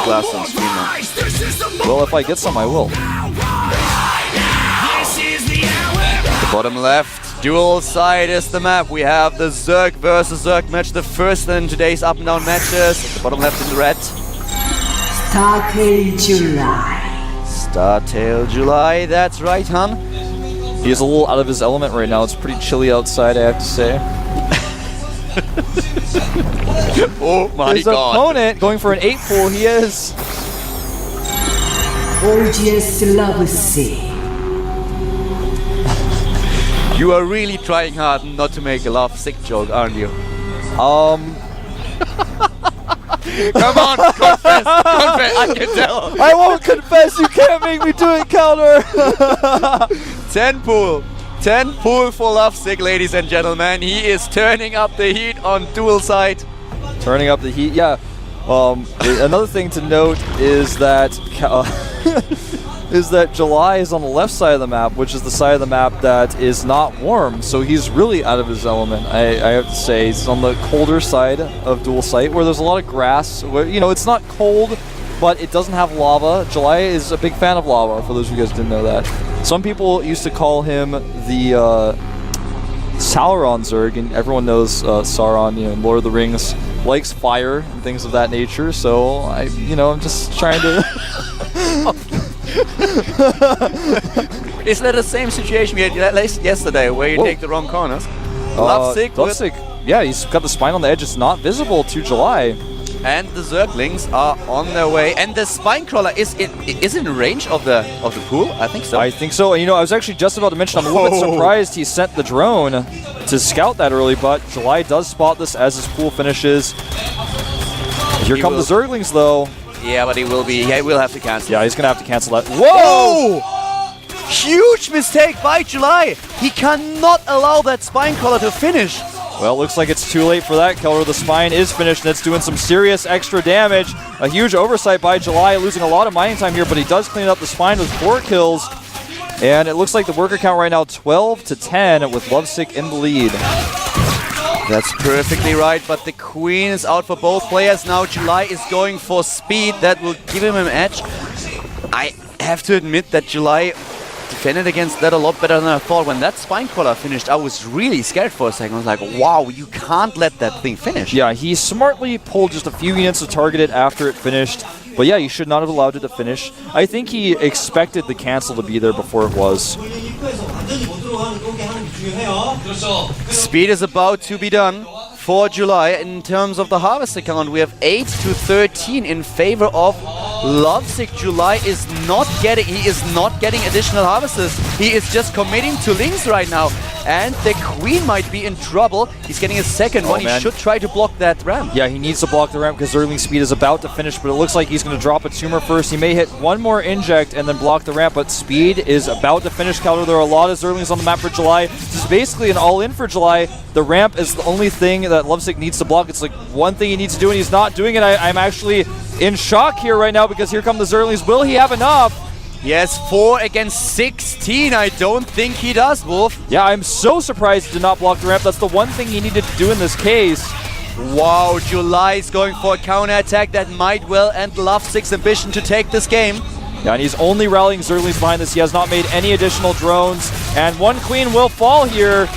glass on stream now. Well, if I get some, I will. The bottom left, dual side is the map. We have the Zerg versus Zerg match, the first in today's up and down matches. The bottom left in red. Startail July. Startail July, that's right, hun. He's a little out of his element right now. It's pretty chilly outside, I have to say. Oh my His god. opponent going for an 8-pool, he is. Orgies Lovesy. You are really trying hard not to make a love-sick joke, aren't you? Come on, confess, I can tell. I won't confess, you can't make me do it, Counter. 10 pool for lovesick, ladies and gentlemen. He is turning up the heat on dual side. Turning up the heat, yeah. Another thing to note is that July is on the left side of the map, which is the side of the map that is not warm. So he's really out of his element. I have to say, he's on the colder side of dual site, where there's a lot of grass. Where, you know, it's not cold, but it doesn't have lava. July is a big fan of lava, for those of you guys who didn't know that. Some people used to call him the Sauron Zerg, and everyone knows Sauron, you know, in Lord of the Rings, likes fire and things of that nature. So I'm just trying to. Isn't that the same situation we had yesterday, where you take the wrong corners? Lovesick, yeah, he's got the spine on the edge. It's not visible to July. And the Zerglings are on their way, and the Spinecrawler is in range of the pool. I think so. I think so. And, I was actually just about to mention, I'm a little bit surprised he sent the drone to scout that early, but July does spot this as his pool finishes. Here come the Zerglings, though. Yeah, but he will have to cancel. Yeah, he's gonna have to cancel that. Whoa! Huge mistake by July. He cannot allow that Spinecrawler to finish. Well, looks like it's too late for that, Keller. The spine is finished, and it's doing some serious extra damage. A huge oversight by July, losing a lot of mining time here, but he does clean up the spine with 4 kills. And it looks like the worker count right now 12-10 with Lovesick in the lead. That's perfectly right, but the Queen is out for both players now. July is going for speed. That will give him an edge. I have to admit that July defended against that a lot better than I thought. When that Spinecrawler finished, I was really scared for a second. I was like, wow, you can't let that thing finish. Yeah, he smartly pulled just a few units to target it after it finished. But yeah, you should not have allowed it to finish. I think he expected the cancel to be there before it was. Speed is about to be done for July. In terms of the harvest account, we have 8-13 in favor of Lovesick. July is not getting additional harvesters. He is just committing to Lynx right now. And the Queen might be in trouble. He's getting a second one. He should try to block that ramp. Yeah, he needs to block the ramp because Zergling Speed is about to finish, but it looks like he's going to drop a tumor first. He may hit one more inject and then block the ramp, but Speed is about to finish. Counter. There are a lot of Zerglings on the map for July. This is basically an all-in for July. The ramp is the only thing that Lovesick needs to block. It's like one thing he needs to do, and he's not doing it. I'm actually in shock here right now because here come the Zerglings. Will he have enough? Yes, 4 against 16. I don't think he does, Wolf. Yeah, I'm so surprised he did not block the ramp. That's the one thing he needed to do in this case. Wow, July is going for a counterattack that might well end Lovesick's ambition to take this game. Yeah, and he's only rallying Zerglings behind this. He has not made any additional drones. And one Queen will fall here.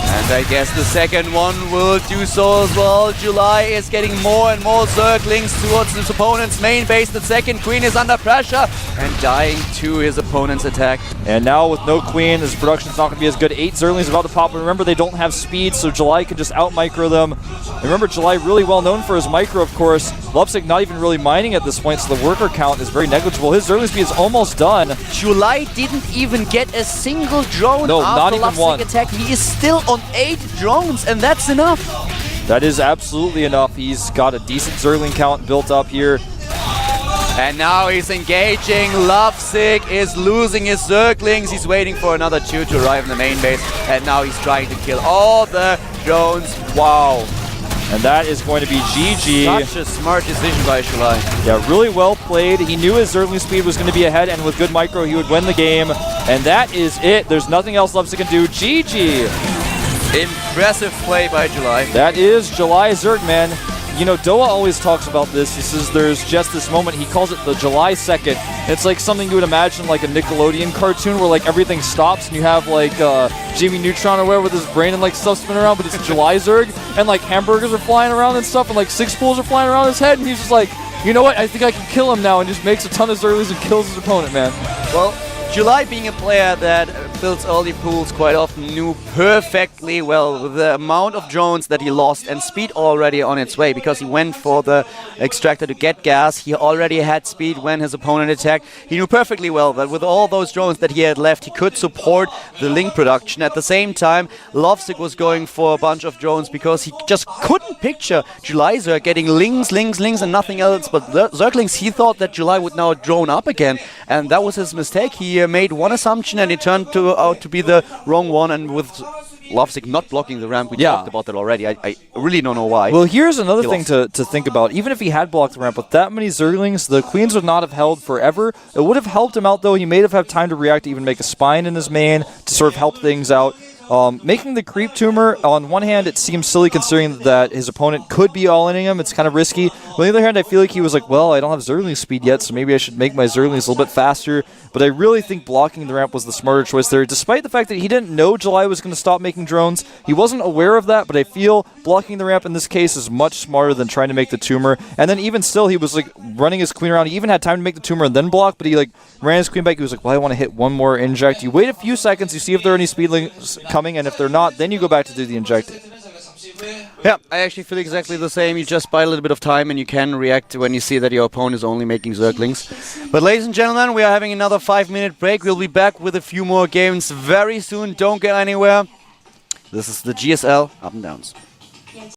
And I guess the second one will do so as well. July is getting more and more Zerglings towards his opponent's main base. The second Queen is under pressure and dying to his opponent's attack. And now with no Queen, his production's not going to be as good. 8 Zerglings about to pop. But remember, they don't have speed, so July can just out-micro them. And remember, July really well known for his micro, of course. Lovesick not even really mining at this point, so the worker count is very negligible. His Zergling speed is almost done. July didn't even get a single drone after Lovesick attack. He is still on 8 drones, and that's enough. That is absolutely enough. He's got a decent Zergling count built up here. And now he's engaging. Lovesick is losing his Zerglings. He's waiting for another 2 to arrive in the main base, and now he's trying to kill all the drones. Wow. And that is going to be GG. Such a smart decision by July. Yeah, really well played. He knew his Zergling speed was going to be ahead, and with good micro, he would win the game. And that is it. There's nothing else Lovesick can do. GG. Impressive play by July. That is July Zergman. you know, Doa always talks about this. He says there's just this moment. He calls it the July 2nd. It's like something you would imagine like a Nickelodeon cartoon where like everything stops and you have like Jimmy Neutron or whatever with his brain and like stuff spinning around, but it's July Zerg and like hamburgers are flying around and stuff and like six pools are flying around his head and he's just like, you know what, I think I can kill him now, and just makes a ton of Zerglies and kills his opponent, man. Well, July, being a player that builds early pools quite often, knew perfectly well with the amount of drones that he lost and speed already on its way, because he went for the extractor to get gas. He already had speed when his opponent attacked. He knew perfectly well that with all those drones that he had left, he could support the Link production. At the same time, Lovesick was going for a bunch of drones because he just couldn't picture July Zerg getting Lings, and nothing else but Zerglings. He thought that July would now drone up again, and that was his mistake. He made one assumption and it turned out to be the wrong one, and with Lovesick not blocking the ramp, we talked about that already. I really don't know why. Well, here's another thing to think about. Even if he had blocked the ramp with that many Zerglings, the Queens would not have held forever. It would have helped him out, though. He may have had time to react to even make a Spine in his main to sort of help things out. Making the Creep Tumor, on one hand, it seems silly considering that his opponent could be all-inning him. It's kind of risky. On the other hand, I feel like he was like, well, I don't have Zergling speed yet, so maybe I should make my Zerglings a little bit faster. But I really think blocking the ramp was the smarter choice there, despite the fact that he didn't know July was going to stop making drones. He wasn't aware of that, but I feel blocking the ramp in this case is much smarter than trying to make the Tumor. And then even still, he was like running his Queen around. He even had time to make the Tumor and then block, but he like ran his Queen back. He was like, well, I want to hit one more inject. You wait a few seconds, you see if there are any speedlings coming, and if they're not, then you go back to do the inject. Yeah, I actually feel exactly the same. You just buy a little bit of time and you can react when you see that your opponent is only making Zerglings. But ladies and gentlemen, we are having another 5-minute break. We'll be back with a few more games very soon. Don't go anywhere. This is the GSL Up and Downs.